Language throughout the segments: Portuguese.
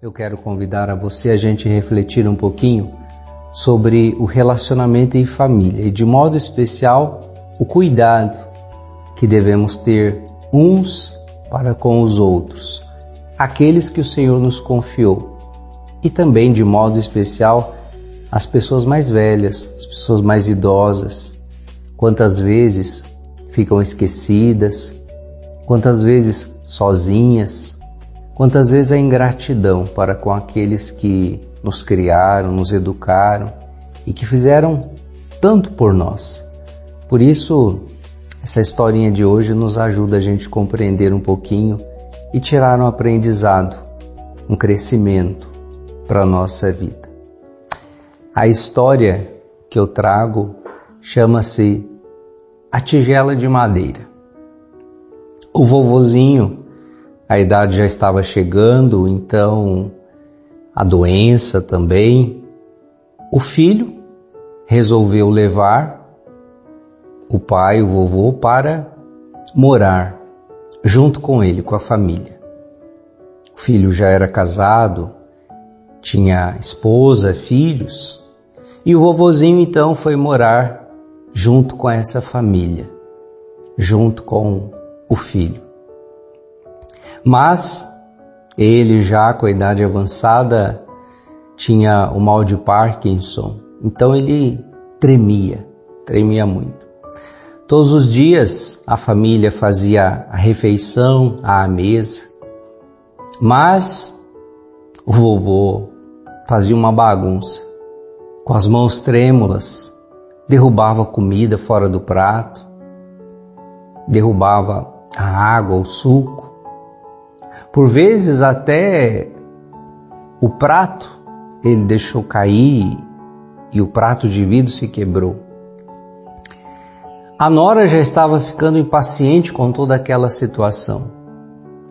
eu quero convidar a você a gente refletir um pouquinho sobre o relacionamento em família e, de modo especial, o cuidado que devemos ter uns para com os outros, aqueles que o Senhor nos confiou, e também, de modo especial, as pessoas mais velhas, as pessoas mais idosas. Quantas vezes ficam esquecidas, quantas vezes sozinhas, quantas vezes a ingratidão para com aqueles que nos criaram, nos educaram e que fizeram tanto por nós. Por isso, essa historinha de hoje nos ajuda a gente compreender um pouquinho e tirar um aprendizado, um crescimento para a nossa vida. A história que eu trago chama-se A Tigela de Madeira. O vovozinho, a idade já estava chegando, então a doença também. O filho resolveu levar o pai, o vovô, para morar junto com ele, com a família. O filho já era casado, tinha esposa, filhos, e o vovozinho então foi morar junto com essa família, junto com o filho. Mas ele, já com a idade avançada, tinha o mal de Parkinson, então ele tremia muito. Todos os dias a família fazia a refeição à mesa, mas o vovô fazia uma bagunça. Com as mãos trêmulas, derrubava a comida fora do prato, derrubava a água, o suco. Por vezes até o prato ele deixou cair e o prato de vidro se quebrou. A nora já estava ficando impaciente com toda aquela situação.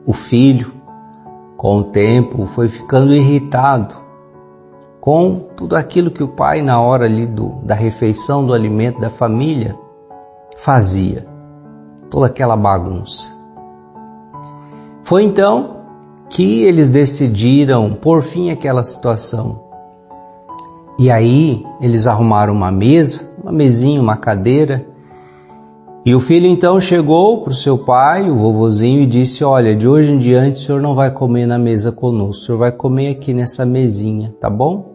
O filho, com o tempo, foi ficando irritado com tudo aquilo que o pai, na hora ali da refeição, do alimento da família, fazia. Toda aquela bagunça. Foi então que eles decidiram pôr fim àquela situação. E aí eles arrumaram uma mesa, uma mesinha, uma cadeira. E o filho então chegou para o seu pai, o vovozinho, e disse: olha, de hoje em diante o senhor não vai comer na mesa conosco, o senhor vai comer aqui nessa mesinha, tá bom?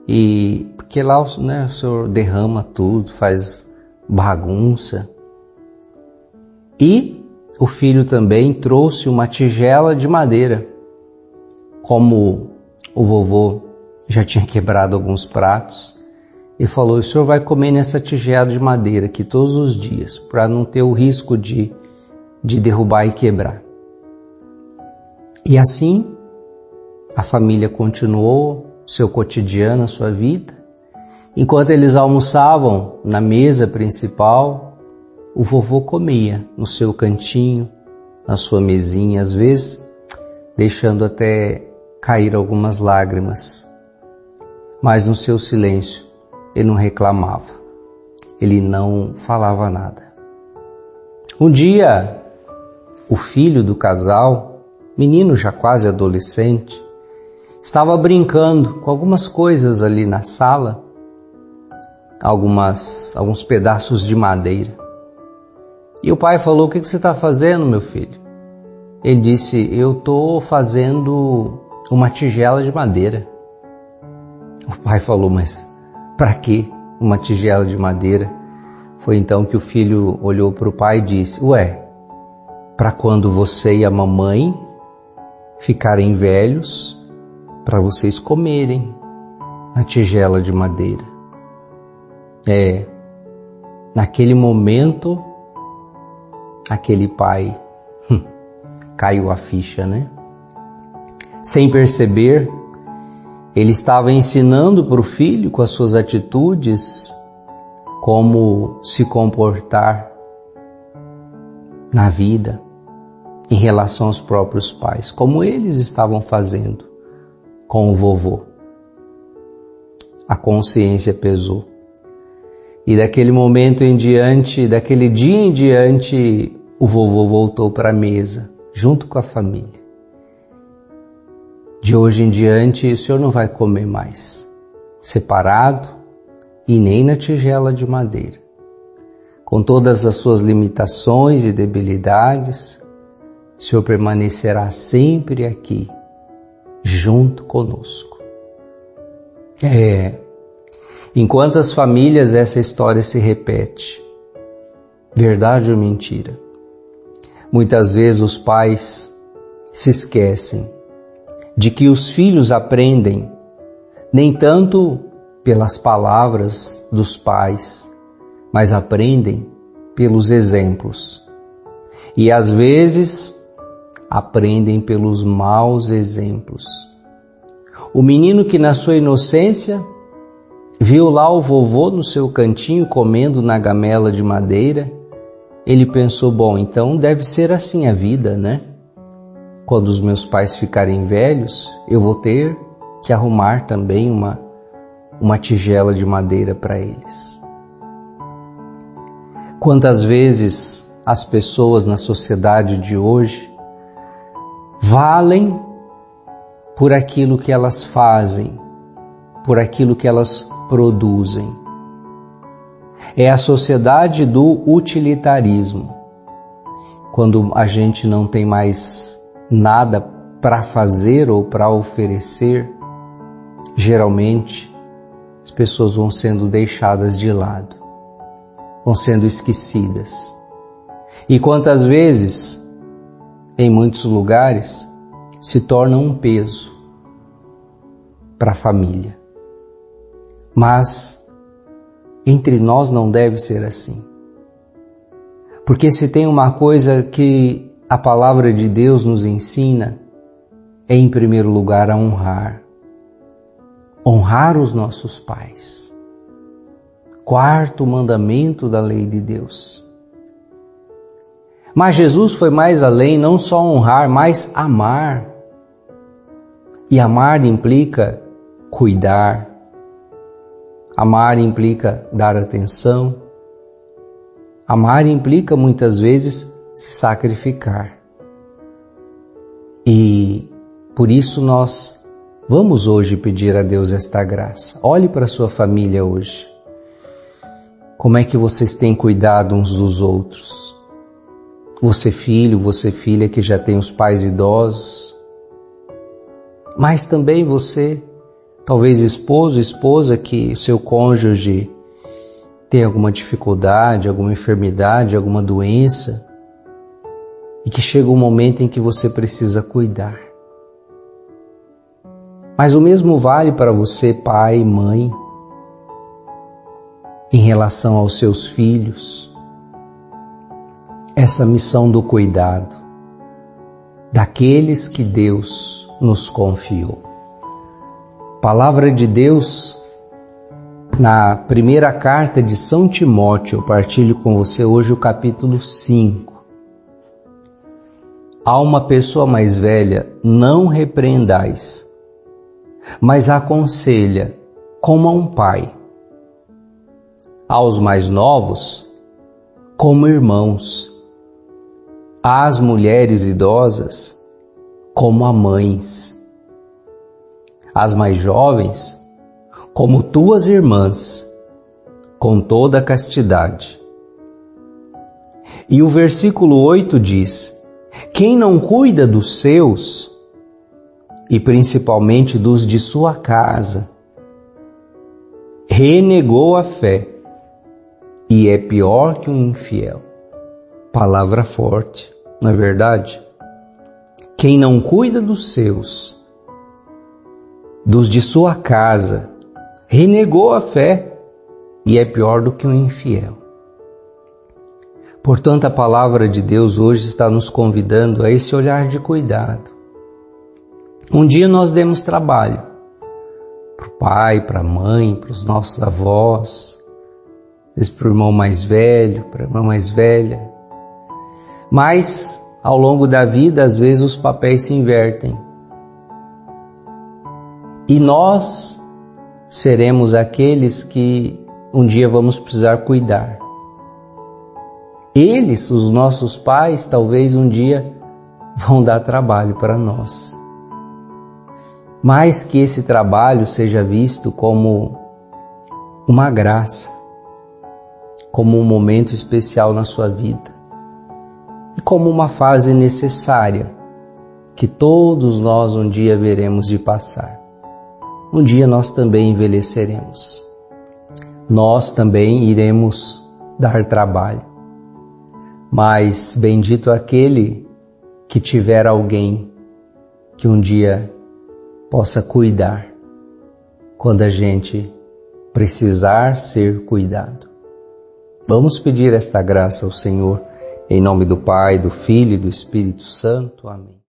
E porque lá o senhor derrama tudo, faz bagunça. E o filho também trouxe uma tigela de madeira. Como o vovô já tinha quebrado alguns pratos, ele falou: o senhor vai comer nessa tigela de madeira aqui todos os dias, para não ter o risco de derrubar e quebrar. E assim a família continuou seu cotidiano, a sua vida. Enquanto eles almoçavam na mesa principal, o vovô comia no seu cantinho, na sua mesinha, às vezes deixando até cair algumas lágrimas. Mas no seu silêncio ele não reclamava, ele não falava nada. Um dia, o filho do casal, menino já quase adolescente, estava brincando com algumas coisas ali na sala, alguns pedaços de madeira. E o pai falou: o que você está fazendo, meu filho? Ele disse: eu estou fazendo uma tigela de madeira. O pai falou: mas para que uma tigela de madeira? Foi então que o filho olhou para o pai e disse: ué, para quando você e a mamãe ficarem velhos, para vocês comerem na tigela de madeira. Naquele momento, aquele pai caiu a ficha, né? Sem perceber, ele estava ensinando para o filho, com as suas atitudes, como se comportar na vida em relação aos próprios pais, como eles estavam fazendo com o vovô. A consciência pesou. E daquele momento em diante, daquele dia em diante, o vovô voltou para a mesa, junto com a família. De hoje em diante o senhor não vai comer mais separado e nem na tigela de madeira. Com todas as suas limitações e debilidades, o senhor permanecerá sempre aqui, junto conosco. Em quantas famílias essa história se repete? Verdade ou mentira? Muitas vezes os pais se esquecem de que os filhos aprendem nem tanto pelas palavras dos pais, mas aprendem pelos exemplos. E às vezes aprendem pelos maus exemplos. O menino que na sua inocência viu lá o vovô no seu cantinho comendo na gamela de madeira, ele pensou, bom, então deve ser assim a vida, né? Quando os meus pais ficarem velhos, eu vou ter que arrumar também uma tigela de madeira para eles. Quantas vezes as pessoas na sociedade de hoje valem por aquilo que elas fazem, por aquilo que elas produzem. É a sociedade do utilitarismo. Quando a gente não tem mais nada para fazer ou para oferecer, geralmente as pessoas vão sendo deixadas de lado, vão sendo esquecidas. E quantas vezes, em muitos lugares, se tornam um peso para a família. Mas entre nós não deve ser assim. Porque se tem uma coisa que a palavra de Deus nos ensina, é em primeiro lugar a honrar. Honrar os nossos pais. Quarto mandamento da lei de Deus. Mas Jesus foi mais além, não só honrar, mas amar. E amar implica cuidar. Amar implica dar atenção. Amar implica muitas vezes se sacrificar. E por isso nós vamos hoje pedir a Deus esta graça. Olhe para a sua família hoje. Como é que vocês têm cuidado uns dos outros? Você filho, você filha que já tem os pais idosos. Mas também você, talvez esposo, esposa, que seu cônjuge tem alguma dificuldade, alguma enfermidade, alguma doença, e que chega um momento em que você precisa cuidar. Mas o mesmo vale para você, pai, mãe, em relação aos seus filhos. Essa missão do cuidado daqueles que Deus nos confiou. Palavra de Deus, na primeira carta de São Timóteo, eu partilho com você hoje o capítulo 5. A uma pessoa mais velha não repreendais, mas aconselha como a um pai. Aos mais novos, como irmãos. Às mulheres idosas, como a mães. As mais jovens, como tuas irmãs, com toda a castidade. E o versículo 8 diz: quem não cuida dos seus, e principalmente dos de sua casa, renegou a fé, e é pior que um infiel. Palavra forte, não é verdade? Quem não cuida dos seus, dos de sua casa, renegou a fé e é pior do que um infiel. Portanto, a palavra de Deus hoje está nos convidando a esse olhar de cuidado. Um dia nós demos trabalho para o pai, para a mãe, para os nossos avós, para o irmão mais velho, para a irmã mais velha. Mas, ao longo da vida, às vezes os papéis se invertem. E nós seremos aqueles que um dia vamos precisar cuidar. Eles, os nossos pais, talvez um dia vão dar trabalho para nós. mas que esse trabalho seja visto como uma graça, como um momento especial na sua vida e como uma fase necessária que todos nós um dia veremos de passar. Um dia nós também envelheceremos. Nós também iremos dar trabalho. Mas bendito aquele que tiver alguém que um dia possa cuidar quando a gente precisar ser cuidado. Vamos pedir esta graça ao Senhor, em nome do Pai, do Filho e do Espírito Santo. Amém.